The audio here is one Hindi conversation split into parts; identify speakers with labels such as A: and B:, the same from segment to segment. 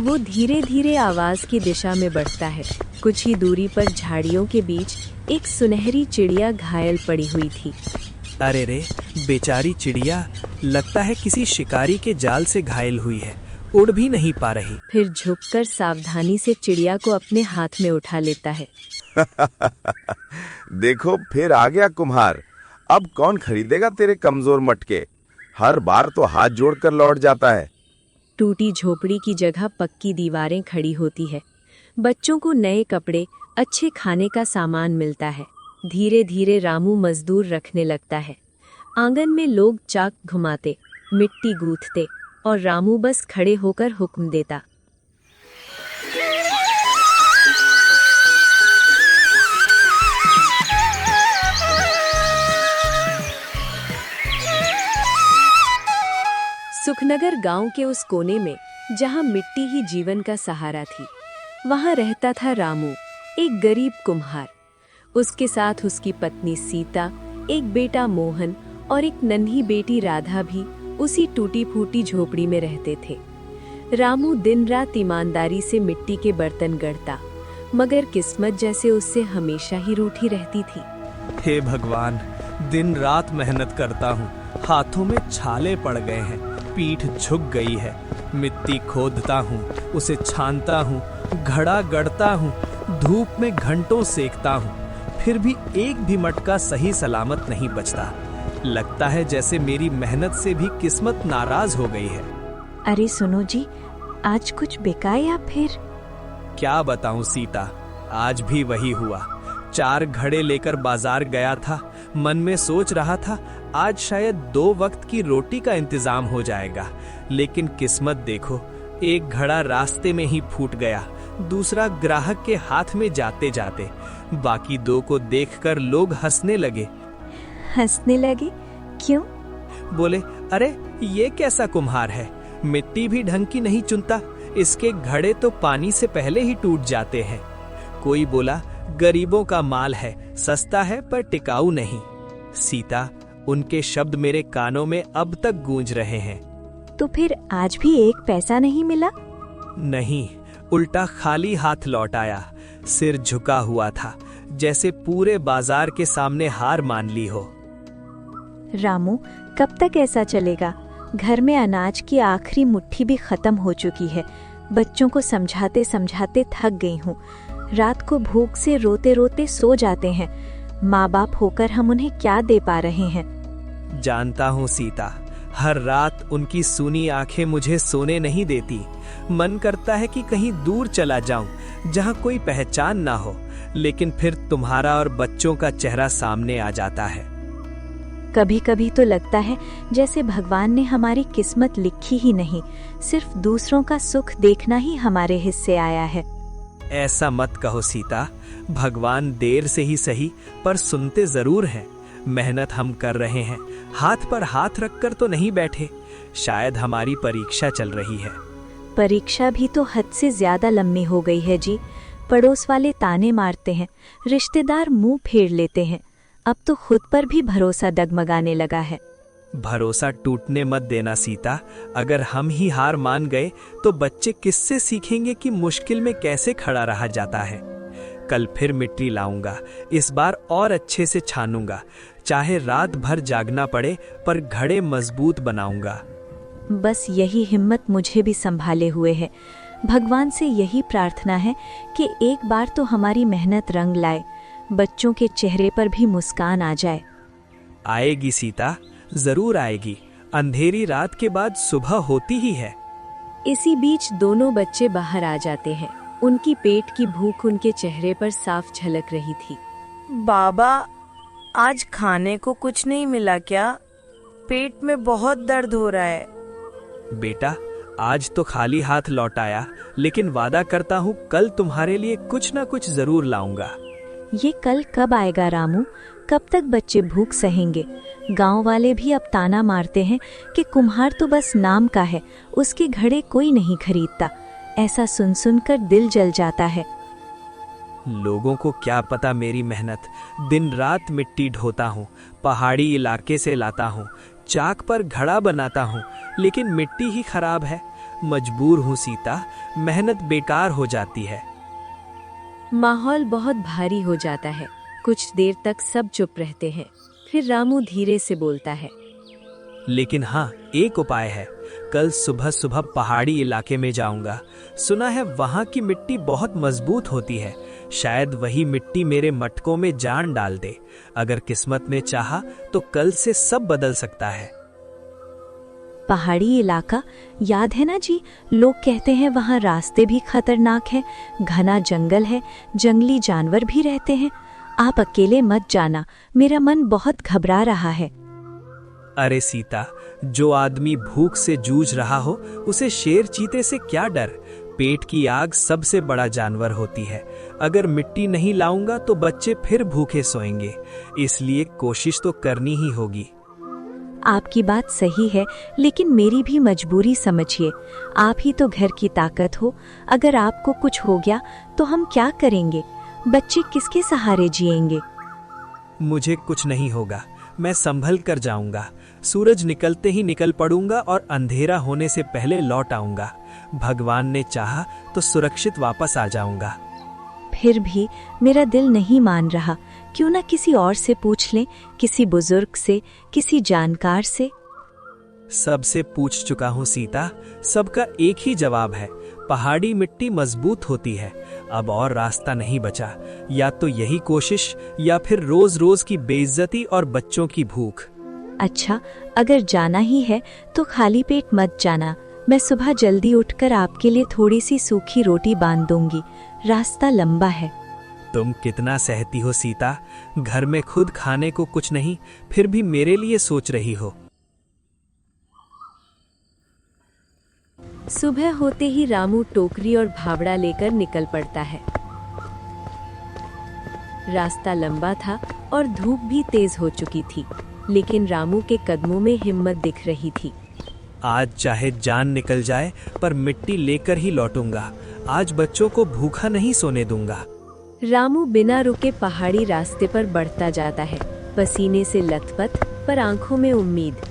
A: वो धीरे धीरे आवाज की दिशा में बढ़ता है। कुछ ही दूरी पर झाड़ियों के बीच एक सुनहरी चिड़िया घायल पड़ी हुई थी।
B: अरे रे, बेचारी चिड़िया, लगता है किसी शिकारी के जाल से घायल हुई है, उड़ भी नहीं पा रही।
A: फिर झुककर सावधानी से चिड़िया को अपने हाथ में उठा लेता है।
C: देखो, फिर आ गया कुम्हार। अब कौन खरीदेगा तेरे कमजोर मटके? हर बार तो हाथ जोड़कर लौट जाता है।
A: टूटी झोपड़ी की जगह पक्की दीवारें खड़ी होती है। बच्चों को नए कपड़े, अच्छे खाने का सामान मिलता है। धीरे धीरे रामू मजदूर रखने लगता है। आंगन में लोग चाक घुमाते, मिट्टी गूंथते और रामू बस खड़े होकर हुक्म देता। सुखनगर गांव के उस कोने में जहां मिट्टी ही जीवन का सहारा थी, वहां रहता था रामू, एक गरीब कुम्हार। उसके साथ उसकी पत्नी सीता, एक बेटा मोहन और एक नन्ही बेटी राधा भी उसी टूटी फूटी झोपड़ी में रहते थे। रामू दिन रात ईमानदारी से मिट्टी के बर्तन गढ़ता, मगर किस्मत जैसे उससे हमेशा ही रूठी रहती थी।
B: हे भगवान, दिन रात मेहनत करता हूँ, हाथों में छाले पड़ गए हैं, पीठ झुक गई है। मिट्टी खोदता हूँ, उसे छानता हूँ, घड़ा गढ़ता हूँ, धूप में घंटों सेकता हूँ, फिर भी एक भी मटका सही सलामत नहीं बचता। लगता है जैसे मेरी मेहनत से भी किस्मत नाराज हो गई है।
A: अरे सुनो जी, आज कुछ बिका या फिर?
B: क्या बताऊं सीता, आज भी वही हुआ। 4 घड़े लेकर बाजार गया था, मन में सोच रहा था आज शायद 2 वक्त की रोटी का इंतजाम हो जाएगा, लेकिन किस्मत देखो, एक घड़ा रास्ते में ही फूट गया, दूसरा ग्राहक के हाथ में जाते जाते। बाकी 2 को देखकर लोग हंसने लगे।
A: हंसने लगे? क्यों?
B: बोले, अरे ये कैसा कुम्हार है, मिट्टी भी ढंग की नहीं चुनता, इसके घड़े तो पानी से पहले ही टूट जाते हैं। कोई बोला, गरीबों का माल है, सस्ता है पर टिकाऊ नहीं। सीता, उनके शब्द मेरे कानों में अब तक गूंज रहे हैं।
A: तो फिर आज भी 1 पैसा नहीं मिला?
B: नहीं, उल्टा खाली हाथ लौट आया। सिर झुका हुआ था, जैसे पूरे बाजार के सामने हार मान ली हो।
A: रामू, कब तक ऐसा चलेगा? घर में अनाज की आखिरी मुट्ठी भी खत्म हो चुकी है। बच्चों को समझाते समझाते थक गई हूँ। रात को भूख से रोते रोते सो जाते हैं। माँ बाप होकर हम उन्हें क्या दे पा रहे हैं?
B: जानता हूँ सीता, हर रात उनकी सूनी आंखें मुझे सोने नहीं देती। मन करता है कि कहीं दूर चला जाऊं, जहाँ कोई पहचान ना हो, लेकिन फिर तुम्हारा और बच्चों का चेहरा सामने आ जाता है।
A: कभी कभी तो लगता है जैसे भगवान ने हमारी किस्मत लिखी ही नहीं, सिर्फ दूसरों का सुख देखना ही हमारे हिस्से आया है।
B: ऐसा मत कहो सीता, भगवान देर से ही सही पर सुनते जरूर हैं। मेहनत हम कर रहे हैं, हाथ पर हाथ रखकर तो नहीं बैठे। शायद हमारी परीक्षा चल रही है।
A: परीक्षा भी तो हद से ज्यादा लंबी हो गई है जी। पड़ोस वाले ताने मारते हैं, रिश्तेदार मुंह फेर लेते हैं। अब तो खुद पर भी भरोसा डगमगाने लगा है।
B: भरोसा टूटने मत देना सीता। अगर हम ही हार मान गए तो बच्चे किससे सीखेंगे कि मुश्किल में कैसे खड़ा रहा जाता है। कल फिर मिट्टी लाऊंगा, इस बार और अच्छे से छानूंगा, चाहे रात भर जागना पड़े, पर घड़े मजबूत बनाऊंगा।
A: बस यही हिम्मत मुझे भी संभाले हुए है। भगवान से यही प्रार्थना है कि एक बार तो हमारी मेहनत रंग लाए, बच्चों के चेहरे पर भी मुस्कान आ जाए।
B: आएगी सीता, जरूर आएगी। अंधेरी रात के बाद सुबह होती ही है।
A: इसी बीच दोनों बच्चे बाहर आ जाते हैं। उनकी पेट की भूख उनके चेहरे पर साफ झलक रही थी।
D: बाबा, आज खाने को कुछ नहीं मिला क्या? पेट में बहुत दर्द हो रहा है।
B: बेटा, आज तो खाली हाथ लौट आया, लेकिन वादा करता हूँ कल तुम्हारे लिए कुछ ना कुछ जरूर लाऊंगा।
A: ये कल कब आएगा रामू? कब तक बच्चे भूख सहेंगे? गांव वाले भी अब ताना मारते हैं कि कुम्हार तो बस नाम का है, उसके घड़े कोई नहीं खरीदता। ऐसा सुन सुनकर दिल जल जाता है।
B: लोगों को क्या पता मेरी मेहनत। दिन रात मिट्टी ढोता हूँ, पहाड़ी इलाके से लाता हूँ, चाक पर घड़ा बनाता हूँ, लेकिन मिट्टी ही खराब है। मजबूर हूँ सीता, मेहनत बेकार हो जाती है।
A: माहौल बहुत भारी हो जाता है। कुछ देर तक सब चुप रहते हैं। फिर रामू धीरे से बोलता है,
B: लेकिन हाँ, एक उपाय है। कल सुबह सुबह पहाड़ी इलाके में जाऊंगा। सुना है वहाँ की मिट्टी बहुत मजबूत होती है। शायद वही मिट्टी मेरे मटकों में जान डाल दे। अगर किस्मत ने चाहा तो कल से सब बदल सकता है।
A: पहाड़ी इलाका याद है ना जी? लोग कहते हैं वहाँ रास्ते भी खतरनाक है, घना जंगल है, जंगली जानवर भी रहते हैं। आप अकेले मत जाना, मेरा मन बहुत घबरा रहा है।
B: अरे सीता, जो आदमी भूख से जूझ रहा हो उसे शेर चीते से क्या डर। पेट की आग सबसे बड़ा जानवर होती है। अगर मिट्टी नहीं लाऊंगा तो बच्चे फिर भूखे सोएंगे, इसलिए कोशिश तो करनी ही होगी।
A: आपकी बात सही है, लेकिन मेरी भी मजबूरी समझिए। आप ही तो घर की ताकत हो। अगर आपको कुछ हो गया तो हम क्या करेंगे? बच्चे किसके सहारे जिएंगे?
B: मुझे कुछ नहीं होगा, मैं संभल कर जाऊंगा। सूरज निकलते ही निकल पड़ूंगा और अंधेरा होने से पहले लौट आऊंगा। भगवान ने चाहा तो सुरक्षित वापस आ जाऊंगा।
A: फिर भी मेरा दिल नहीं मान रहा। क्यों ना किसी और से पूछ लें, किसी बुजुर्ग से, किसी जानकार से।
B: सबसे पूछ चुका हूँ सीता, सबका एक ही जवाब है, पहाड़ी मिट्टी मजबूत होती है। अब और रास्ता नहीं बचा, या तो यही कोशिश या फिर रोज रोज की बेइज्जती और बच्चों की भूख।
A: अच्छा, अगर जाना ही है तो खाली पेट मत जाना। मैं सुबह जल्दी उठकर आपके लिए थोड़ी सी सूखी रोटी बांध दूंगी। रास्ता लंबा है।
B: तुम कितना सहती हो सीता, घर में खुद खाने को कुछ नहीं, फिर भी मेरे लिए सोच रही हो।
A: सुबह होते ही रामू टोकरी और भावड़ा लेकर निकल पड़ता है। रास्ता लंबा था और धूप भी तेज हो चुकी थी, लेकिन रामू के कदमों में हिम्मत दिख रही थी।
B: आज चाहे जान निकल जाए पर मिट्टी लेकर ही लौटूंगा। आज बच्चों को भूखा नहीं सोने दूंगा।
A: रामू बिना रुके पहाड़ी रास्ते पर बढ़ता जाता है, पसीने से लथपथ पर आंखों में उम्मीद।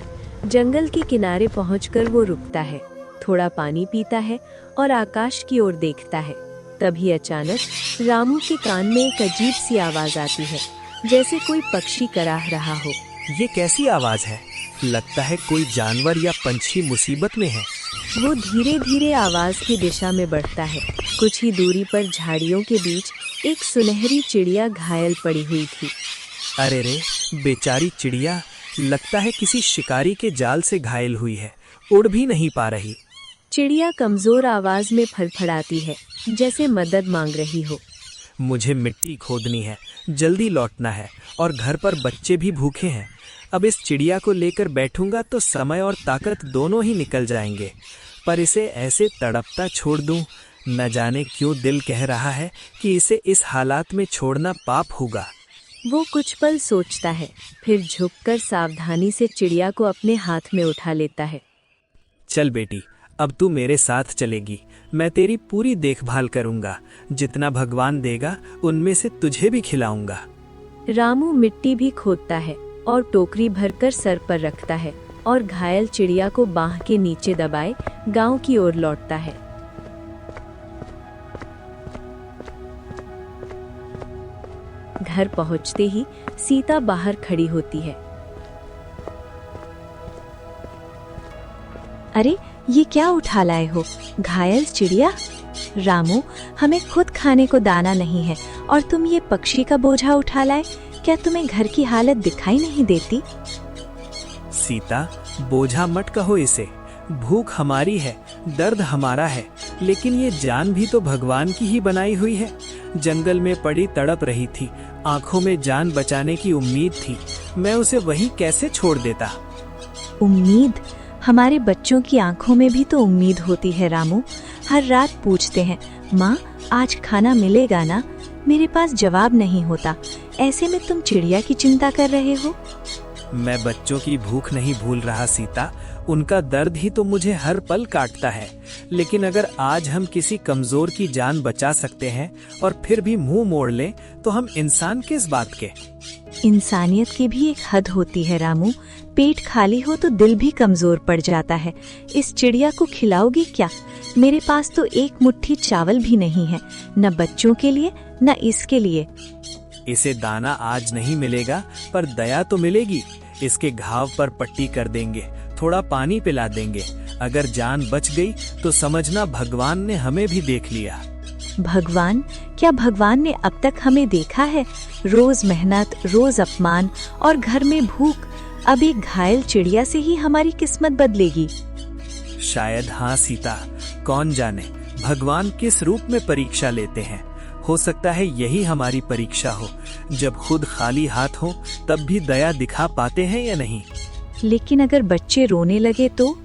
A: जंगल के किनारे पहुंचकर वो रुकता है, थोड़ा पानी पीता है और आकाश की ओर देखता है। तभी अचानक रामू के कान में एक अजीब सी आवाज आती है, जैसे कोई पक्षी कराह रहा हो।
B: ये कैसी आवाज है? लगता है कोई जानवर या पंछी मुसीबत में है।
A: वो धीरे धीरे आवाज की दिशा में बढ़ता है। कुछ ही दूरी पर झाड़ियों के बीच एक सुनहरी चिड़िया घायल पड़ी हुई थी।
B: अरे रे, बेचारी चिड़िया, लगता है किसी शिकारी के जाल से घायल हुई है, उड़ भी नहीं पा रही।
A: चिड़िया कमजोर आवाज में फड़फड़ाती है, जैसे मदद मांग रही हो।
B: मुझे मिट्टी खोदनी है, जल्दी लौटना है और घर पर बच्चे भी भूखे हैं। अब इस चिड़िया को लेकर बैठूंगा तो समय और ताकत दोनों ही निकल जाएंगे। पर इसे ऐसे तड़पता छोड़ दूं, न जाने क्यों दिल कह रहा है कि इसे इस हालात में छोड़ना पाप होगा।
A: वो कुछ पल सोचता है, फिर झुककर सावधानी से चिड़िया को अपने हाथ में उठा लेता है।
B: चल बेटी, अब तू मेरे साथ चलेगी। मैं तेरी पूरी देखभाल करूंगा। जितना भगवान देगा उनमें से तुझे भी खिलाऊंगा।
A: रामू मिट्टी भी खोदता है और टोकरी भरकर सर पर रखता है और घायल चिड़िया को बांह के नीचे दबाए गांव की ओर लौटता है। घर पहुंचते ही सीता बाहर खड़ी होती है। अरे, ये क्या उठा लाए हो? घायल चिड़िया? रामू, हमें खुद खाने को दाना नहीं है और तुम ये पक्षी का बोझा उठा लाए। क्या तुम्हें घर की हालत दिखाई नहीं देती?
B: सीता, बोझा मत कहो इसे। भूख हमारी है, दर्द हमारा है, लेकिन ये जान भी तो भगवान की ही बनाई हुई है। जंगल में पड़ी तड़प रही थी, आंखों में जान बचाने की उम्मीद थी। मैं उसे वहीं कैसे छोड़ देता?
A: उम्मीद? हमारे बच्चों की आंखों में भी तो उम्मीद होती है रामू। हर रात पूछते हैं, माँ आज खाना मिलेगा ना? मेरे पास जवाब नहीं होता। ऐसे में तुम चिड़िया की चिंता कर रहे हो?
B: मैं बच्चों की भूख नहीं भूल रहा सीता, उनका दर्द ही तो मुझे हर पल काटता है। लेकिन अगर आज हम किसी कमजोर की जान बचा सकते हैं और फिर भी मुंह मोड़ लें, तो हम इंसान किस बात के?
A: इंसानियत की भी एक हद होती है रामू। पेट खाली हो तो दिल भी कमजोर पड़ जाता है। इस चिड़िया को खिलाओगी क्या? मेरे पास तो एक मुट्ठी चावल भी नहीं है, न बच्चों के लिए न इसके लिए।
B: इसे दाना आज नहीं मिलेगा, पर दया तो मिलेगी। इसके घाव पर पट्टी कर देंगे, थोड़ा पानी पिला देंगे। अगर जान बच गई तो समझना भगवान ने हमें भी देख लिया।
A: भगवान? क्या भगवान ने अब तक हमें देखा है? रोज मेहनत, रोज अपमान और घर में भूख। अब एक घायल चिड़िया से ही हमारी किस्मत बदलेगी?
B: शायद हाँ सीता, कौन जाने भगवान किस रूप में परीक्षा लेते हैं। हो सकता है यही हमारी परीक्षा हो, जब खुद खाली हाथ हो तब भी दया दिखा पाते हैं या नहीं।
A: लेकिन अगर बच्चे रोने लगे तो?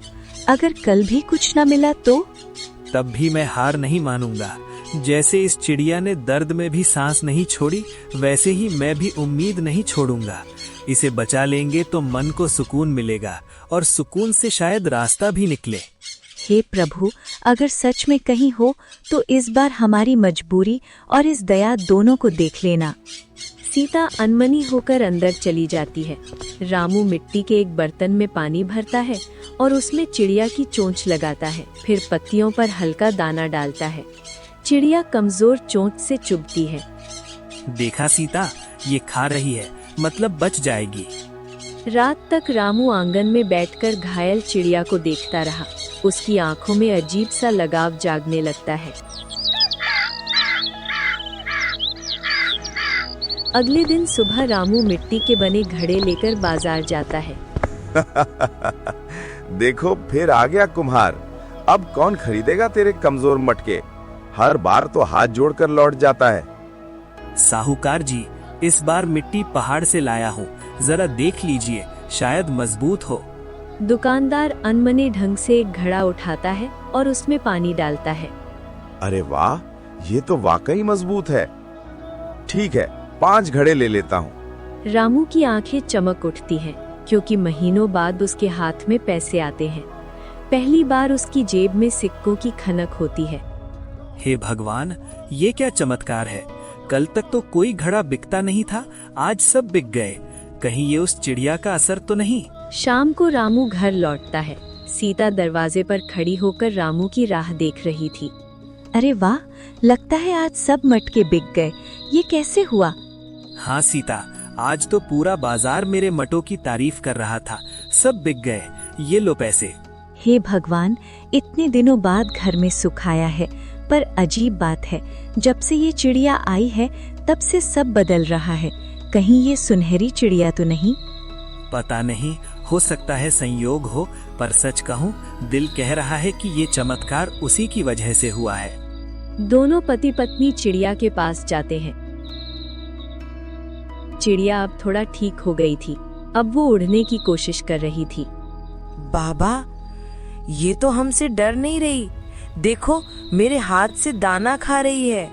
A: अगर कल भी कुछ न मिला तो?
B: तब भी मैं हार नहीं मानूंगा। जैसे इस चिड़िया ने दर्द में भी सांस नहीं छोड़ी, वैसे ही मैं भी उम्मीद नहीं छोड़ूंगा। इसे बचा लेंगे तो मन को सुकून मिलेगा, और सुकून से शायद रास्ता भी निकले।
A: हे प्रभु, अगर सच में कहीं हो तो इस बार हमारी मजबूरी और इस दया दोनों को देख लेना। सीता अनमनी होकर अंदर चली जाती है। रामू मिट्टी के एक बर्तन में पानी भरता है और उसमें चिड़िया की चोंच लगाता है। फिर पत्तियों पर हल्का दाना डालता है। चिड़िया कमजोर चोंच से चुभती है।
B: देखा सीता, ये खा रही है, मतलब बच जाएगी।
A: रात तक रामू आंगन में बैठकर घायल चिड़िया को देखता रहा। उसकी आंखों में अजीब सा लगाव जागने लगता है। अगले दिन सुबह रामू मिट्टी के बने घड़े लेकर बाजार जाता है।
C: देखो फिर आ गया कुम्हार। अब कौन खरीदेगा तेरे कमजोर मटके? हर बार तो हाथ जोड़कर लौट जाता है।
B: साहूकार जी, इस बार मिट्टी पहाड़ से लाया हूँ, जरा देख लीजिए, शायद मजबूत हो।
A: दुकानदार अनमने ढंग से एक घड़ा उठाता है और उसमें पानी डालता है।
C: अरे वाह, ये तो वाकई मजबूत है। ठीक है, 5 घड़े ले लेता हूँ।
A: रामू की आंखें चमक उठती हैं, क्योंकि महीनों बाद उसके हाथ में पैसे आते हैं। पहली बार उसकी जेब में सिक्कों की खनक होती है।
B: हे भगवान, ये क्या चमत्कार है। कल तक तो कोई घड़ा बिकता नहीं था, आज सब बिक गए। कहीं ये उस चिड़िया का असर तो नहीं?
A: शाम को रामू घर लौटता है। सीता दरवाजे पर खड़ी होकर रामू की राह देख रही थी। अरे वाह, लगता है आज सब मटके बिक गए। ये कैसे हुआ?
B: हाँ सीता, आज तो पूरा बाजार मेरे मटों की तारीफ कर रहा था। सब बिक गए, ये लो पैसे।
A: हे भगवान, इतने दिनों बाद घर में सुख आया है। पर अजीब बात है, जब से ये चिड़िया आई है तब से सब बदल रहा है। कहीं ये सुनहरी चिड़िया तो नहीं?
B: पता नहीं, हो सकता है संयोग हो, पर सच कहूँ दिल कह रहा है कि ये चमत्कार उसी की वजह से हुआ है।
A: दोनों पति पत्नी चिड़िया के पास जाते हैं। चिड़िया अब थोड़ा ठीक हो गई थी। अब वो उड़ने की कोशिश कर रही थी।
D: बाबा, ये तो हमसे डर नहीं रही। देखो, मेरे हाथ से दाना खा रही है।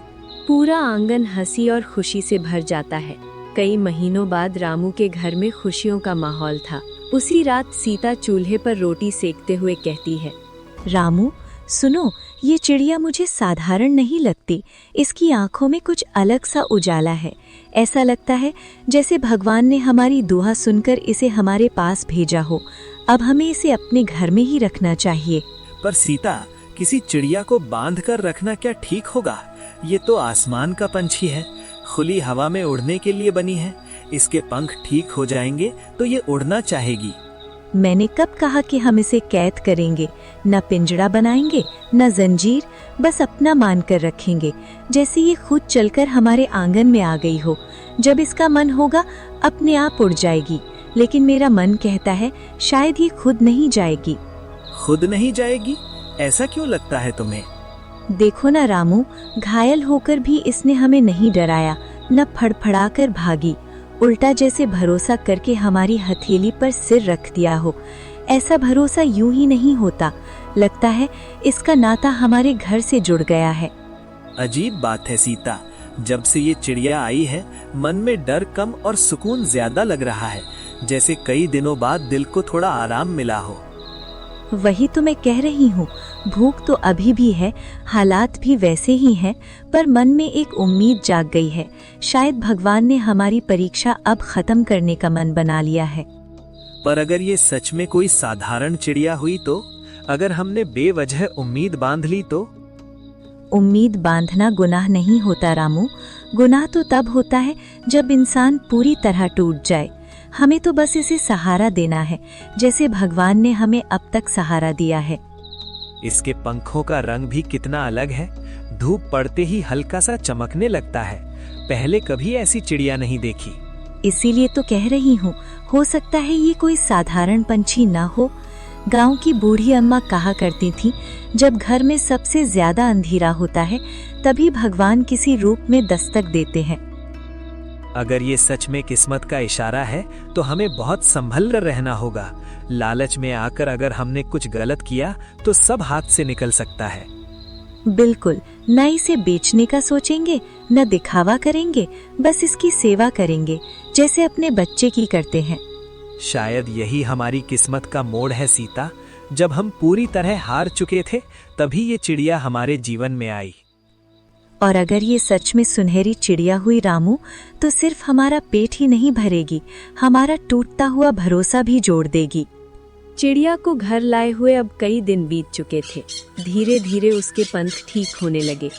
A: पूरा आंगन हंसी और खुशी से भर जाता है। कई महीनों बाद रामू के घर में खुशियों का माहौल था। उसी रात सीता चूल्हे पर रोटी सेकते हुए कहती है, रामू सुनो, ये चिड़िया मुझे साधारण नहीं लगती। इसकी आंखों में कुछ अलग सा उजाला है। ऐसा लगता है जैसे भगवान ने हमारी दुआ सुनकर इसे हमारे पास भेजा हो। अब हमें इसे अपने घर में ही रखना चाहिए।
B: पर सीता, किसी चिड़िया को बांध कर रखना क्या ठीक होगा? ये तो आसमान का पंछी है, खुली हवा में उड़ने के लिए बनी है। इसके पंख ठीक हो जाएंगे तो ये उड़ना चाहेगी।
A: मैंने कब कहा कि हम इसे कैद करेंगे? न पिंजड़ा बनाएंगे न जंजीर, बस अपना मान कर रखेंगे, जैसे ये खुद चलकर हमारे आंगन में आ गई हो। जब इसका मन होगा अपने आप उड़ जाएगी। लेकिन मेरा मन कहता है शायद ये खुद नहीं जाएगी।
B: खुद नहीं जाएगी? ऐसा क्यों लगता है तुम्हें?
A: देखो ना रामू, घायल होकर भी इसने हमें नहीं डराया, न फड़फड़ा कर भागी। उल्टा जैसे भरोसा करके हमारी हथेली पर सिर रख दिया हो। ऐसा भरोसा यूं ही नहीं होता। लगता है इसका नाता हमारे घर से जुड़ गया है।
B: अजीब बात है सीता, जब से ये चिड़िया आई है मन में डर कम और सुकून ज्यादा लग रहा है, जैसे कई दिनों बाद दिल को थोड़ा आराम मिला हो।
E: वही तो मैं कह रही हूँ, भूख तो अभी भी है, हालात भी वैसे ही हैं, पर मन में एक उम्मीद जाग गई है। शायद भगवान ने हमारी परीक्षा अब खत्म करने का मन बना लिया है।
B: पर अगर ये सच में कोई साधारण चिड़िया हुई तो, अगर हमने बेवजह उम्मीद बांध ली तो?
E: उम्मीद बांधना गुनाह नहीं होता रामू। गुनाह तो तब होता है जब इंसान पूरी तरह टूट जाए। हमें तो बस इसे सहारा देना है, जैसे भगवान ने हमें अब तक सहारा दिया है।
B: इसके पंखों का रंग भी कितना अलग है। धूप पड़ते ही हल्का सा चमकने लगता है। पहले कभी ऐसी चिड़िया नहीं देखी।
E: इसीलिए तो कह रही हूँ, हो सकता है ये कोई साधारण पंछी ना हो। गांव की बूढ़ी अम्मा कहा करती थी, जब घर में सबसे ज्यादा अंधेरा होता है तभी भगवान किसी रूप में दस्तक देते हैं।
B: अगर ये सच में किस्मत का इशारा है तो हमें बहुत संभल कर रहना होगा। लालच में आकर अगर हमने कुछ गलत किया तो सब हाथ से निकल सकता है।
E: बिल्कुल, न इसे बेचने का सोचेंगे, न दिखावा करेंगे, बस इसकी सेवा करेंगे जैसे अपने बच्चे की करते हैं।
B: शायद यही हमारी किस्मत का मोड़ है सीता। जब हम पूरी तरह हार चुके थे तभी ये चिड़िया हमारे जीवन में आई।
E: और अगर ये सच में सुनहरी चिड़िया हुई रामू, तो सिर्फ हमारा पेट ही नहीं भरेगी, हमारा टूटता हुआ भरोसा भी जोड़ देगी।
A: चिड़िया को घर लाए हुए अब कई दिन बीत चुके थे। धीरे धीरे उसके पंख ठीक होने लगे।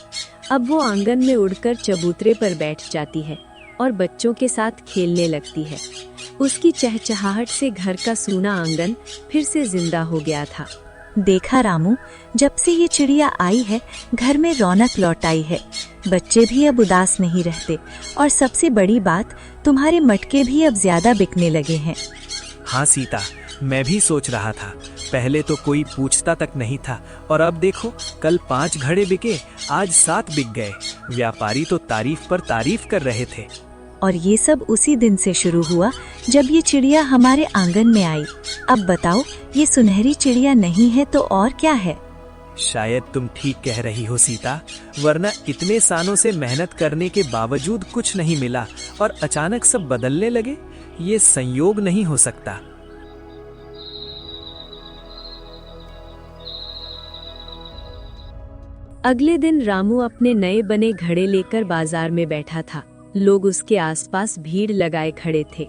A: अब वो आंगन में उड़कर चबूतरे पर बैठ जाती है और बच्चों के साथ खेलने लगती है। उसकी चहचहाहट से घर का सूना आंगन फिर से जिंदा हो गया था।
E: देखा रामू, जब से ये चिड़िया आई है घर में रौनक लौट आई है। बच्चे भी अब उदास नहीं रहते और सबसे बड़ी बात, तुम्हारे मटके भी अब ज्यादा बिकने लगे हैं।
B: हाँ सीता, मैं भी सोच रहा था। पहले तो कोई पूछता तक नहीं था और अब देखो, कल 5 घड़े बिके, आज 7 बिक गए। व्यापारी तो तारीफ पर तारीफ कर रहे थे।
E: और ये सब उसी दिन से शुरू हुआ जब ये चिड़िया हमारे आंगन में आई। अब बताओ, ये सुनहरी चिड़िया नहीं है तो और क्या है?
B: शायद तुम ठीक कह रही हो सीता, वरना इतने सालों से मेहनत करने के बावजूद कुछ नहीं मिला और अचानक सब बदलने लगे। ये संयोग नहीं हो सकता।
A: अगले दिन रामू अपने नए बने घड़े लेकर बाजार में बैठा था। लोग उसके आसपास भीड़ लगाए खड़े थे।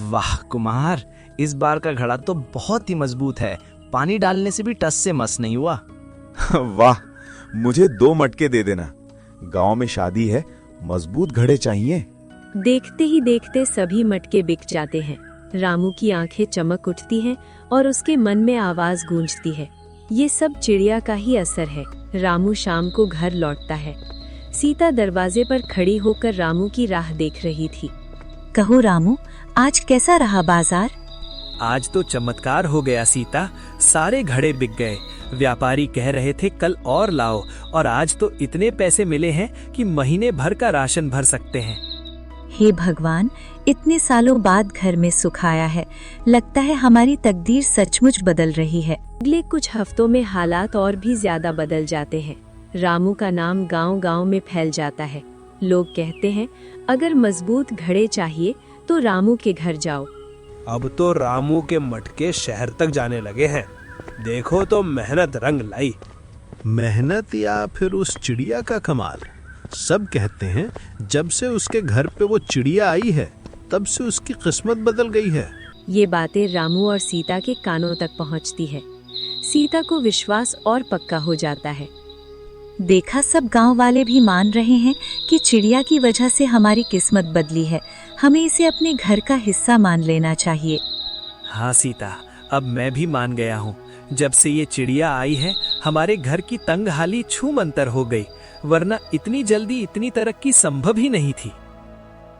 F: वाह कुमार, इस बार का घड़ा तो बहुत ही मजबूत है। पानी डालने से भी टस से मस नहीं हुआ।
C: वाह, मुझे 2 मटके दे देना। गांव में शादी है, मजबूत घड़े चाहिए।
A: देखते ही देखते सभी मटके बिक जाते हैं। रामू की आंखें चमक उठती हैं और उसके मन में आवाज गूंजती है। ये सब चिड़िया का ही असर है। रामू शाम को घर लौटता है। सीता दरवाजे पर खड़ी होकर रामू की राह देख रही थी।
E: कहो रामू, आज कैसा रहा बाजार?
B: आज तो चमत्कार हो गया सीता, सारे घड़े बिक गए। व्यापारी कह रहे थे कल और लाओ, और आज तो इतने पैसे मिले हैं कि महीने भर का राशन भर सकते हैं।
E: हे भगवान, इतने सालों बाद घर में सुख आया है। लगता है हमारी तकदीर सचमुच बदल रही है।
A: अगले कुछ हफ्तों में हालात और भी ज्यादा बदल जाते हैं। रामू का नाम गांव-गांव में फैल जाता है। लोग कहते हैं, अगर मजबूत घड़े चाहिए तो रामू के घर जाओ।
G: अब तो रामू के मटके शहर तक जाने लगे हैं। देखो तो मेहनत रंग लाई।
H: मेहनत या फिर उस चिड़िया का कमाल? सब कहते हैं जब से उसके घर पे वो चिड़िया आई है तब से उसकी किस्मत बदल गई है।
A: ये बातें रामू और सीता के कानों तक पहुंचती है। सीता को विश्वास और पक्का हो जाता है।
E: देखा, सब गांव वाले भी मान रहे हैं कि चिड़िया की वजह से हमारी किस्मत बदली है। हमें इसे अपने घर का हिस्सा मान लेना चाहिए।
B: हाँ सीता, अब मैं भी मान गया हूँ। जब से ये चिड़िया आई है हमारे घर की तंगहाली छूमंतर हो गई, वरना इतनी जल्दी इतनी तरक्की संभव ही नहीं थी।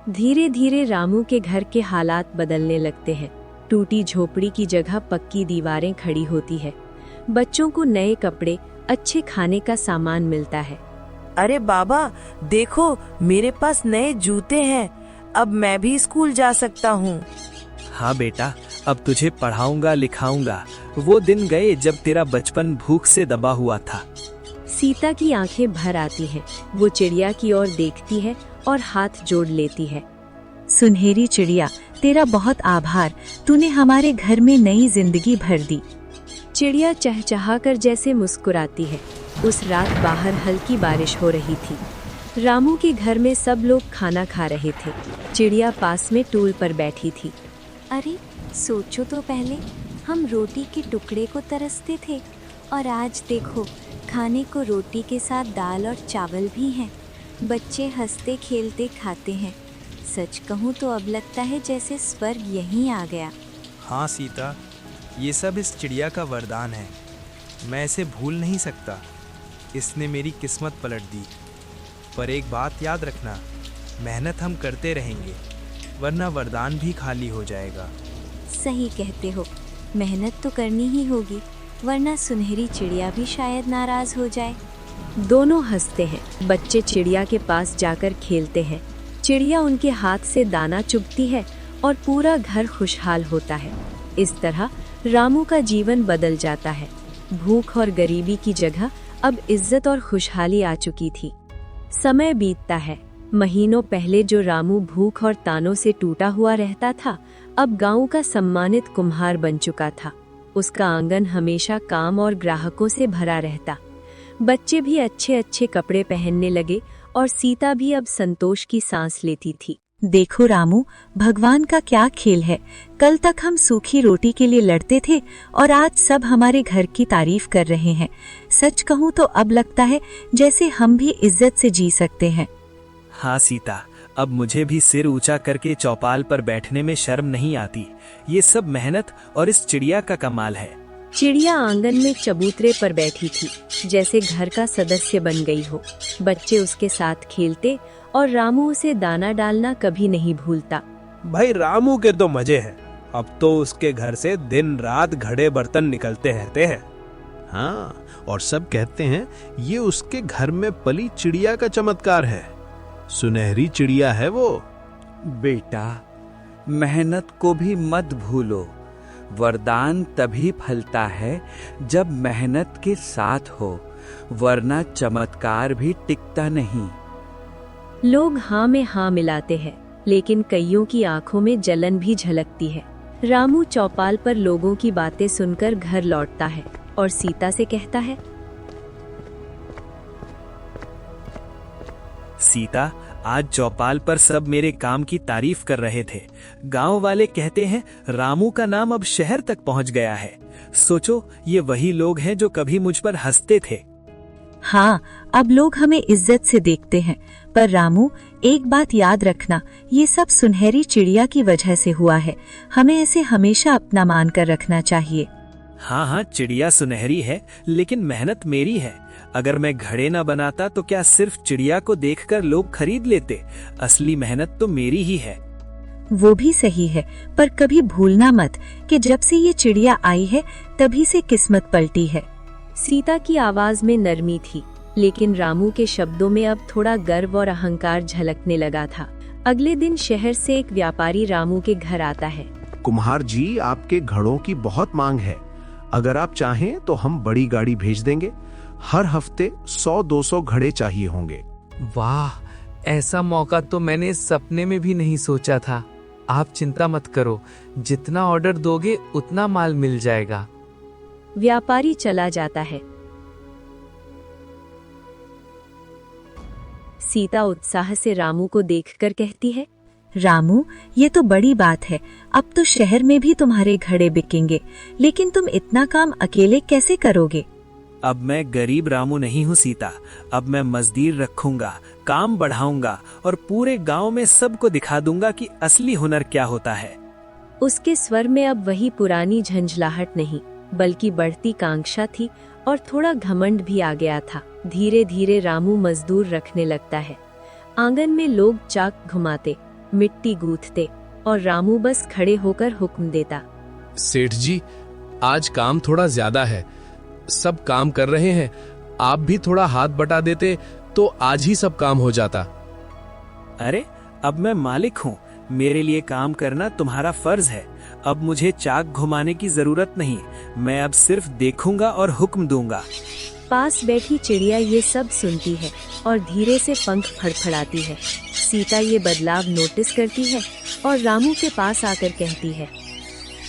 A: धीरे धीरे रामू के घर के हालात बदलने लगते हैं। टूटी झोपड़ी की जगह पक्की दीवारें खड़ी होती है। बच्चों को नए कपड़े, अच्छे खाने का सामान मिलता है।
D: अरे बाबा, देखो मेरे पास नए जूते हैं। अब मैं भी स्कूल जा सकता हूँ।
B: हाँ बेटा, अब तुझे पढ़ाऊंगा लिखाऊंगा। वो दिन गए जब तेरा बचपन भूख से दबा हुआ था।
A: सीता की आंखें भर आती हैं। वो चिड़िया की ओर देखती है और हाथ जोड़ लेती है।
E: सुनहरी चिड़िया, तेरा बहुत आभार। तूने हमारे घर में नई जिंदगी भर दी।
A: चिड़िया चहचहाकर जैसे मुस्कुराती है। उस रात बाहर हल्की बारिश हो रही थी। रामू के घर में सब लोग खाना खा रहे थे। चिड़िया पास में टूल पर बैठी थी।
I: अरे सोचो तो, पहले हम रोटी के टुकड़े को तरसते थे और आज देखो खाने को रोटी के साथ दाल और चावल भी हैं। बच्चे हंसते खेलते खाते हैं। सच कहूँ तो अब लगता है जैसे स्वर्ग यहीं आ गया।
J: हाँ सीता, ये सब इस चिड़िया का वरदान है। मैं इसे भूल नहीं सकता। इसने मेरी किस्मत पलट दी। पर एक बात याद रखना, मेहनत हम करते रहेंगे, वरना वरदान भी खाली हो जाएगा।
I: सही कहते हो, मेहनत तो करनी ही होगी, वरना सुनहरी चिड़िया भी शायद नाराज हो जाए।
A: दोनों हंसते हैं। बच्चे चिड़िया के पास जाकर खेलते हैं। चिड़िया उनके हाथ से दाना चुगती है और पूरा घर खुशहाल होता है। इस तरह रामू का जीवन बदल जाता है। भूख और गरीबी की जगह अब इज्जत और खुशहाली आ चुकी थी। समय बीतता है। महीनों पहले जो रामू भूख और तानों से टूटा हुआ रहता था, अब गांव का सम्मानित कुम्हार बन चुका था। उसका आंगन हमेशा काम और ग्राहकों से भरा रहता। बच्चे भी अच्छे अच्छे कपड़े पहनने लगे और सीता भी अब संतोष की सांस लेती थी।
E: देखो रामू, भगवान का क्या खेल है। कल तक हम सूखी रोटी के लिए लड़ते थे और आज सब हमारे घर की तारीफ कर रहे हैं। सच कहूँ तो अब लगता है जैसे हम भी इज्जत से जी सकते हैं।
F: हाँ सीता, अब मुझे भी सिर ऊंचा करके चौपाल पर बैठने में शर्म नहीं आती। ये सब मेहनत और इस चिड़िया का कमाल है।
A: चिड़िया आंगन में चबूतरे पर बैठी थी, जैसे घर का सदस्य बन गई हो। बच्चे उसके साथ खेलते और रामू उसे दाना डालना कभी नहीं भूलता।
G: भाई रामू के तो मजे हैं। अब तो उसके घर से दिन रात घड़े बर्तन निकलते रहते हैं।
H: हाँ, और सब कहते हैं ये उसके घर में पली चिड़िया का चमत्कार है। सुनहरी चिड़िया है वो।
K: बेटा, मेहनत को भी मत भूलो। वरदान तभी फलता है जब मेहनत के साथ हो, वरना चमत्कार भी टिकता नहीं।
A: लोग हाँ में हाँ मिलाते हैं, लेकिन कईयों की आंखों में जलन भी झलकती है। रामू चौपाल पर लोगों की बातें सुनकर घर लौटता है और सीता से कहता है,
F: सीता, आज चौपाल पर सब मेरे काम की तारीफ कर रहे थे। गांव वाले कहते हैं रामू का नाम अब शहर तक पहुंच गया है। सोचो, ये वही लोग हैं जो कभी मुझ पर हंसते थे।
E: हाँ, अब लोग हमें इज्जत से देखते हैं। पर रामू, एक बात याद रखना, ये सब सुनहरी चिड़िया की वजह से हुआ है। हमें ऐसे हमेशा अपना मान कर रखना चाहिए।
F: हाँ हाँ, चिड़िया सुनहरी है, लेकिन मेहनत मेरी है। अगर मैं घड़े न बनाता तो क्या सिर्फ चिड़िया को देखकर लोग खरीद लेते? असली मेहनत तो मेरी ही है।
E: वो भी सही है, पर कभी भूलना मत कि जब से ये चिड़िया आई है तभी से किस्मत पलटी है।
A: सीता की आवाज में नरमी थी, लेकिन रामू के शब्दों में अब थोड़ा गर्व और अहंकार झलकने लगा था। अगले दिन शहर से एक व्यापारी रामू के घर आता है।
H: कुम्हार जी, आपके घड़ों की बहुत मांग है। अगर आप चाहें तो हम बड़ी गाड़ी भेज देंगे। हर हफ्ते 100-200 घड़े चाहिए होंगे।
L: वाह, ऐसा मौका तो मैंने सपने में भी नहीं सोचा था। आप चिंता मत करो, जितना ऑर्डर दोगे उतना माल मिल जाएगा।
A: व्यापारी चला जाता है। सीता उत्साह से रामू को देखकर कहती है,
E: रामू, ये तो बड़ी बात है। अब तो शहर में भी तुम्हारे घड़े बिकेंगे, लेकिन तुम इतना काम अकेले कैसे करोगे?
F: अब मैं गरीब रामू नहीं हूँ सीता। अब मैं मजदूर रखूंगा, काम बढ़ाऊंगा और पूरे गांव में सबको दिखा दूंगा कि असली हुनर क्या होता है।
A: उसके स्वर में अब वही पुरानी झंझलाहट नहीं, बल्कि बढ़ती कांक्षा थी और थोड़ा घमंड भी आ गया था। धीरे धीरे रामू मजदूर रखने लगता है। आंगन में लोग चाक घुमाते, मिट्टी गूंथते और रामू बस खड़े होकर हुक्म देता,
M: सेठ जी, आज काम थोड़ा ज्यादा है। सब काम कर रहे हैं, आप भी थोड़ा हाथ बटा देते तो आज ही सब काम हो जाता।
F: अरे, अब मैं मालिक हूँ, मेरे लिए काम करना तुम्हारा फर्ज है। अब मुझे चाक घुमाने की जरूरत नहीं, मैं अब सिर्फ देखूंगा और हुक्म दूंगा।
A: पास बैठी चिड़िया ये सब सुनती है और धीरे से पंख फड़फड़ाती है। सीता ये बदलाव नोटिस करती है और रामू के पास आकर कहती है,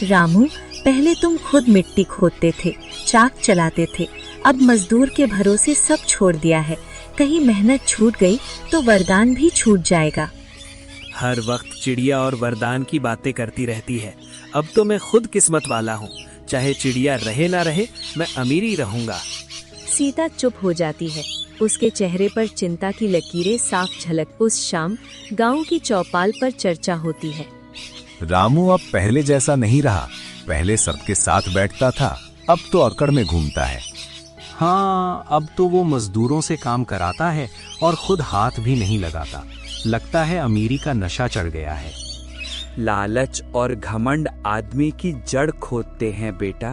E: रामू, पहले तुम खुद मिट्टी खोदते थे, चाक चलाते थे, अब मजदूर के भरोसे सब छोड़ दिया है। कहीं मेहनत छूट गई तो वरदान भी छूट जाएगा।
F: हर वक्त चिड़िया और वरदान की बातें करती रहती है। अब तो मैं खुद किस्मत वाला हूँ। चाहे चिड़िया रहे ना रहे, मैं अमीर ही रहूंगा।
A: सीता चुप हो जाती है। उसके चेहरे पर चिंता की लकीरें साफ झलक। उस शाम गांव की चौपाल पर चर्चा होती है।
N: रामू अब पहले जैसा नहीं रहा। पहले सबके साथ बैठता था, अब तो अकड़ में घूमता है।
B: हाँ, अब तो वो मजदूरों से काम कराता है और खुद हाथ भी नहीं लगाता। लगता है अमीरी का नशा चढ़ गया है।
K: लालच और घमंड आदमी की जड़ खोदते हैं बेटा।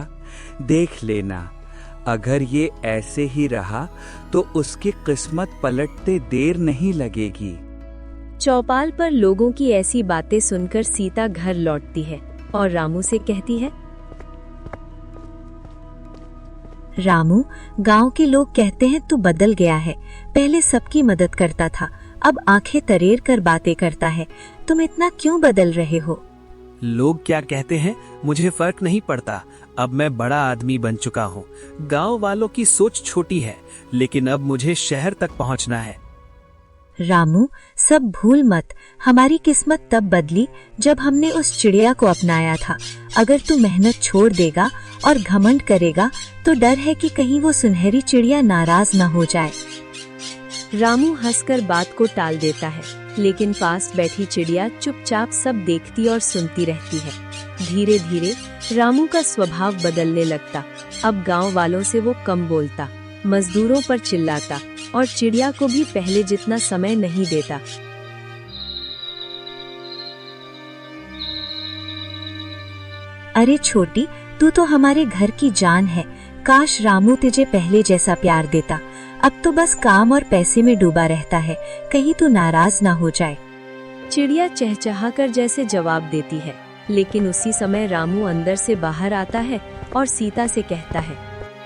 K: देख लेना, अगर ये ऐसे ही रहा तो उसकी किस्मत पलटते देर नहीं लगेगी।
A: चौपाल पर लोगों की ऐसी बातें सुनकर सीता घर लौटती है और रामू से कहती है,
E: रामू, गांव के लोग कहते हैं तू बदल गया है। पहले सबकी मदद करता था, अब आंखें तरेर कर बातें करता है। तुम इतना क्यों बदल रहे हो?
F: लोग क्या कहते हैं मुझे फर्क नहीं पड़ता। अब मैं बड़ा आदमी बन चुका हूँ। गांव वालों की सोच छोटी है, लेकिन अब मुझे शहर तक पहुँचना है।
E: रामू, सब भूल मत। हमारी किस्मत तब बदली जब हमने उस चिड़िया को अपनाया था। अगर तू मेहनत छोड़ देगा और घमंड करेगा तो डर है कि कहीं वो सुनहरी चिड़िया नाराज न हो जाए।
A: रामू हंसकर बात को टाल देता है, लेकिन पास बैठी चिड़िया चुपचाप सब देखती और सुनती रहती है। धीरे धीरे रामू का स्वभाव बदलने लगता। अब गांव वालों से वो कम बोलता, मजदूरों पर चिल्लाता और चिड़िया को भी पहले जितना समय नहीं देता।
E: अरे छोटी, तू तो हमारे घर की जान है। काश रामू तुझे पहले जैसा प्यार देता। अब तो बस काम और पैसे में डूबा रहता है, कहीं तू नाराज ना हो जाए।
A: चिड़िया चहचहाकर जैसे जवाब देती है, लेकिन उसी समय रामू अंदर से बाहर आता है और सीता से कहता है,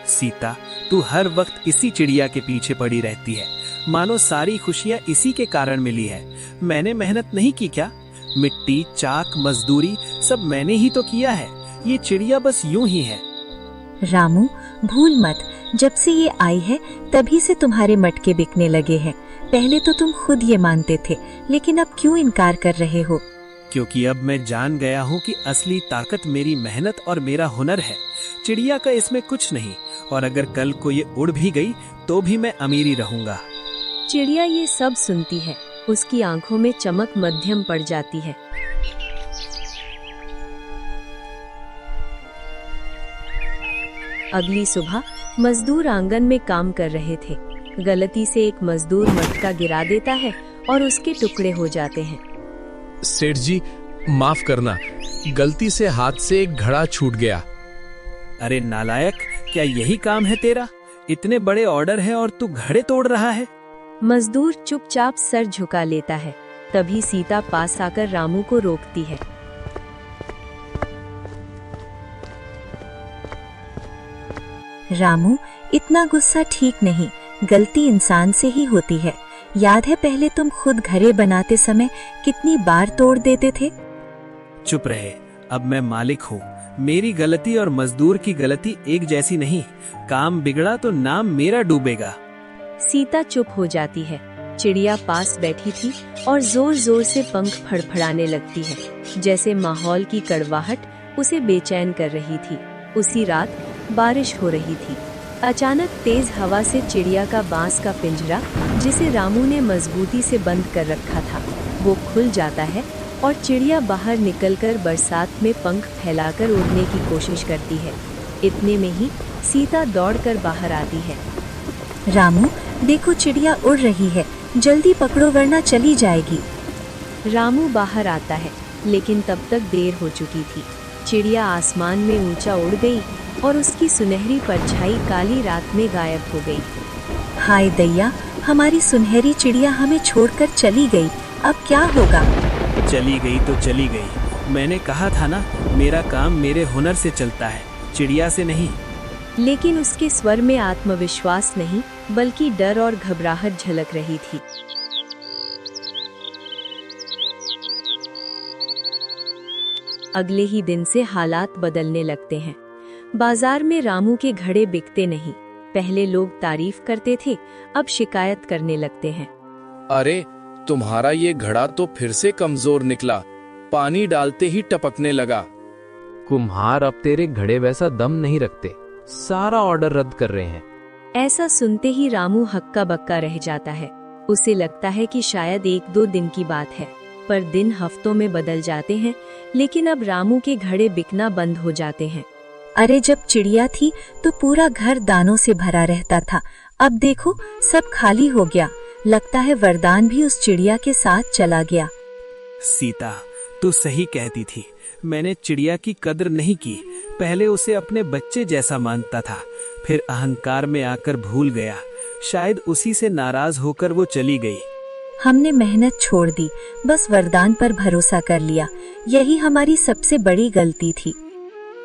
F: सीता, तू हर वक्त इसी चिड़िया के पीछे पड़ी रहती है। मानो सारी खुशियाँ इसी के कारण मिली है। मैंने मेहनत नहीं की क्या? मिट्टी, चाक, मजदूरी सब मैंने ही तो किया है। ये चिड़िया बस यूं ही है।
E: रामू, भूल मत, जब से ये आई है तभी से तुम्हारे मटके बिकने लगे हैं। पहले तो तुम खुद ये मानते थे, लेकिन अब क्यों इनकार कर रहे हो?
F: क्योंकि अब मैं जान गया हूँ कि असली ताकत मेरी मेहनत और मेरा हुनर है। चिड़िया का इसमें कुछ नहीं, और अगर कल को ये उड़ भी गई तो भी मैं अमीरी रहूंगा।
A: चिड़िया ये सब सुनती है। उसकी आंखों में चमक मध्यम पड़ जाती है। अगली सुबह मजदूर आंगन में काम कर रहे थे। गलती से एक मजदूर मटका गिरा देता है और उसके टुकड़े हो जाते हैं।
M: सेठ जी, माफ करना, गलती से हाथ से एक घड़ा छूट गया।
F: अरे नालायक, क्या यही काम है तेरा? इतने बड़े ऑर्डर है और तू घड़े तोड़ रहा है।
A: मजदूर चुपचाप सर झुका लेता है। तभी सीता पास आकर रामू को रोकती है।
E: रामू, इतना गुस्सा ठीक नहीं। गलती इंसान से ही होती है। याद है पहले तुम खुद घड़े बनाते समय कितनी बार तोड़ देते थे?
F: चुप रहे, अब मैं मालिक हूँ। मेरी गलती और मजदूर की गलती एक जैसी नहीं। काम बिगड़ा तो नाम मेरा डूबेगा।
A: सीता चुप हो जाती है। चिड़िया पास बैठी थी और जोर जोर से पंख फड़फड़ाने लगती है, जैसे माहौल की कड़वाहट उसे बेचैन कर रही थी। उसी रात बारिश हो रही थी। अचानक तेज हवा से चिड़िया का बांस का पिंजरा, जिसे रामू ने मजबूती से बंद कर रखा था, वो खुल जाता है और चिड़िया बाहर निकलकर बरसात में पंख फैलाकर उड़ने की कोशिश करती है। इतने में ही सीता दौड़कर बाहर आती है।
E: रामू, देखो चिड़िया उड़ रही है, जल्दी पकड़ो वरना चली जाएगी।
A: रामू बाहर आता है, लेकिन तब तक देर हो चुकी थी। चिड़िया आसमान में ऊंचा उड़ गई और उसकी सुनहरी परछाई काली रात में गायब हो गई।
E: हाय दैया, हमारी सुनहरी चिड़िया हमें छोड़कर चली गई। अब क्या होगा?
F: चली गई तो चली गई। मैंने कहा था ना, मेरा काम मेरे हुनर से चलता है, चिड़िया से नहीं।
A: लेकिन उसके स्वर में आत्मविश्वास नहीं, बल्कि डर और घबराहट झलक रही थी। अगले ही दिन से हालात बदलने लगते हैं। बाजार में रामू के घड़े बिकते नहीं। पहले लोग तारीफ करते थे, अब शिकायत करने लगते हैं।
M: अरे तुम्हारा ये घड़ा तो फिर से कमजोर निकला, पानी डालते ही टपकने लगा।
L: कुम्हार, अब तेरे घड़े वैसा दम नहीं रखते, सारा ऑर्डर रद्द कर रहे हैं।
A: ऐसा सुनते ही रामू हक्का बक्का रह जाता है। उसे लगता है कि शायद 1-2 दिन की बात है, पर दिन हफ्तों में बदल जाते हैं। लेकिन अब रामू के घड़े बिकना बंद हो जाते हैं।
E: अरे जब चिड़िया थी तो पूरा घर दानों से भरा रहता था, अब देखो सब खाली हो गया। लगता है वरदान भी उस चिड़िया के साथ चला गया।
F: सीता, तू सही कहती थी। मैंने चिड़िया की कद्र नहीं की। पहले उसे अपने बच्चे जैसा मानता था, फिर अहंकार में आकर भूल गया। शायद उसी से नाराज होकर वो चली गई।
E: हमने मेहनत छोड़ दी, बस वरदान पर भरोसा कर लिया। यही हमारी सबसे बड़ी गलती थी।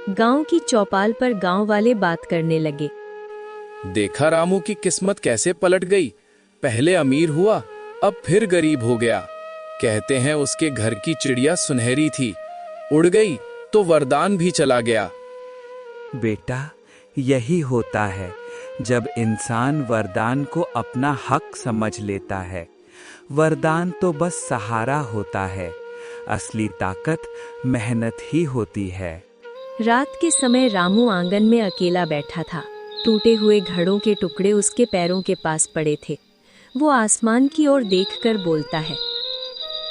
A: गांव की चौपाल पर गांव वाले बात करने लगे।
M: देखा रामू की किस्मत कैसे पलट गई। पहले अमीर हुआ, अब फिर गरीब हो गया। कहते हैं उसके घर की चिड़िया सुनहरी थी, उड़ गई तो वरदान भी चला गया।
K: बेटा, यही होता है जब इंसान वरदान को अपना हक समझ लेता है। वरदान तो बस सहारा होता है, असली ताकत मेहनत ही होती है।
A: रात के समय रामू आंगन में अकेला बैठा था। टूटे हुए घड़ों के टुकड़े उसके पैरों के पास पड़े थे। वो आसमान की ओर देखकर बोलता है,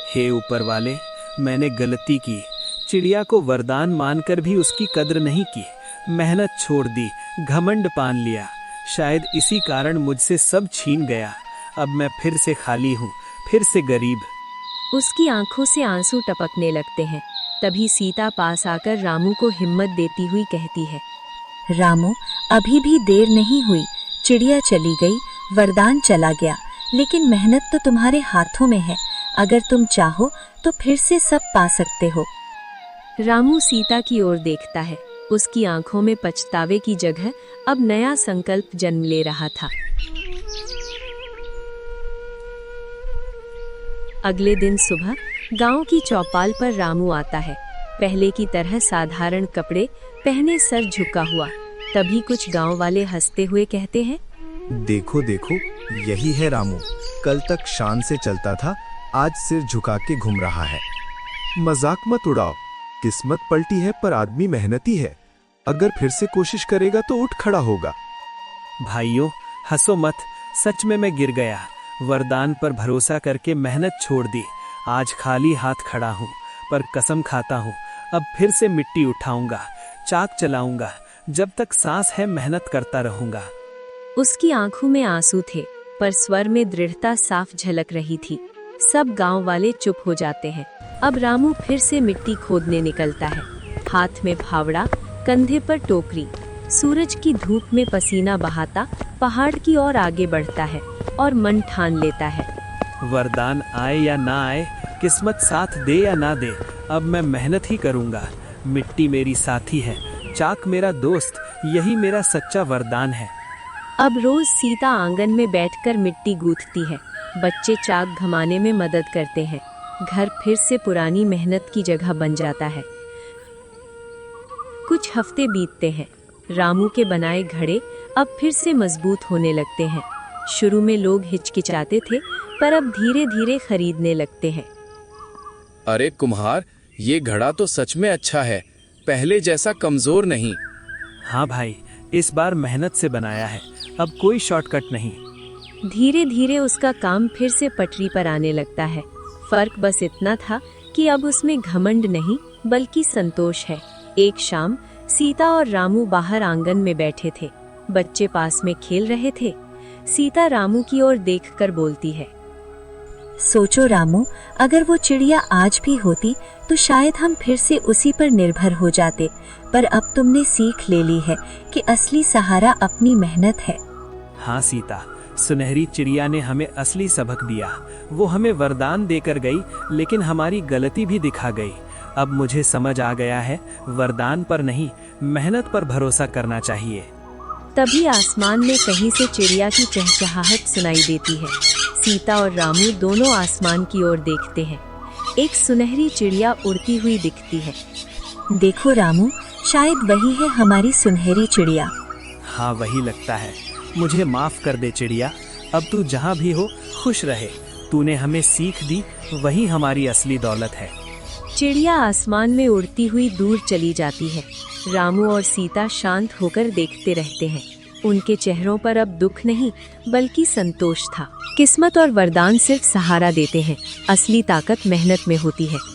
F: हे ऊपर वाले, मैंने गलती की। चिड़िया को वरदान मानकर भी उसकी कद्र नहीं की। मेहनत छोड़ दी, घमंड पान लिया। शायद इसी कारण मुझसे सब छीन गया। अब मैं फिर से खाली हूँ, फिर से गरीब।
A: उसकी आंखों से आंसू टपकने लगते हैं। तभी सीता पास आकर रामू को हिम्मत देती हुई कहती है,
E: रामू, अभी भी देर नहीं हुई। चिड़िया चली गई, वरदान चला गया, लेकिन मेहनत तो तुम्हारे हाथों में है। अगर तुम चाहो तो फिर से सब पा सकते हो।
A: रामू सीता की ओर देखता है। उसकी आंखों में पछतावे की जगह अब नया संकल्प जन्म ले रहा था। अगले दिन सुबह गांव की चौपाल पर रामू आता है। पहले की तरह साधारण कपड़े पहने, सर झुका हुआ। तभी कुछ गांव वाले हंसते हुए कहते हैं,
O: देखो देखो, यही है रामू। कल तक शान से चलता था, आज सिर झुका के घूम रहा है। मजाक मत उड़ाओ, किस्मत पलटी है पर आदमी मेहनती है। अगर फिर से कोशिश करेगा तो उठ खड़ा होगा।
F: भाइयों, हंसो मत। सच में मैं गिर गया। वरदान पर भरोसा करके मेहनत छोड़ दी। आज खाली हाथ खड़ा हूँ, पर कसम खाता हूँ अब फिर से मिट्टी उठाऊंगा, चाक चलाऊंगा। जब तक सांस है मेहनत करता रहूंगा।
A: उसकी आंखों में आंसू थे, पर स्वर में दृढ़ता साफ झलक रही थी। सब गांव वाले चुप हो जाते हैं। अब रामू फिर से मिट्टी खोदने निकलता है। हाथ में फावड़ा, कंधे पर टोकरी। सूरज की धूप में पसीना बहाता पहाड़ की ओर आगे बढ़ता है और मन ठान लेता है,
F: वरदान आए या ना आए, किस्मत साथ दे या ना दे, अब मैं मेहनत ही करूंगा। मिट्टी मेरी साथी है, चाक मेरा दोस्त, यही मेरा सच्चा वरदान है।
A: अब रोज सीता आंगन में बैठकर मिट्टी गूंथती है। बच्चे चाक घमाने में मदद करते हैं। घर फिर से पुरानी मेहनत की जगह बन जाता है। कुछ हफ्ते बीतते हैं। रामू के बनाए घड़े अब फिर से मजबूत होने लगते हैं। शुरू में लोग हिचकिचाते थे, पर अब धीरे धीरे खरीदने लगते हैं।
M: अरे कुम्हार, ये घड़ा तो सच में अच्छा है, पहले जैसा कमजोर नहीं।
F: हाँ भाई, इस बार मेहनत से बनाया है, अब कोई शॉर्टकट नहीं।
A: धीरे धीरे उसका काम फिर से पटरी पर आने लगता है। फर्क बस इतना था कि अब उसमें घमंड नहीं बल्कि संतोष है। एक शाम सीता और रामू बाहर आंगन में बैठे थे। बच्चे पास में खेल रहे थे। सीता रामू की ओर देखकर बोलती है,
E: सोचो रामू, अगर वो चिड़िया आज भी होती तो शायद हम फिर से उसी पर निर्भर हो जाते। पर अब तुमने सीख ले ली है कि असली सहारा अपनी मेहनत है।
F: हाँ सीता, सुनहरी चिड़िया ने हमें असली सबक दिया। वो हमें वरदान देकर गई, लेकिन हमारी गलती भी दिखा गई। अब मुझे समझ आ गया है, वरदान पर नहीं, मेहनत पर भरोसा करना चाहिए।
A: तभी आसमान में कहीं से चिड़िया की चहचहाहट सुनाई देती है। सीता और रामू दोनों आसमान की ओर देखते हैं। एक सुनहरी चिड़िया उड़ती हुई दिखती है।
E: देखो रामू, शायद वही है हमारी सुनहरी चिड़िया।
F: हाँ वही लगता है। मुझे माफ कर दे चिड़िया, अब तू जहाँ भी हो खुश रहे। तूने हमें सीख दी, वही हमारी असली दौलत है।
A: चिड़िया आसमान में उड़ती हुई दूर चली जाती है। रामू और सीता शांत होकर देखते रहते हैं। उनके चेहरों पर अब दुख नहीं बल्कि संतोष था। किस्मत और वरदान सिर्फ सहारा देते हैं, असली ताकत मेहनत में होती है।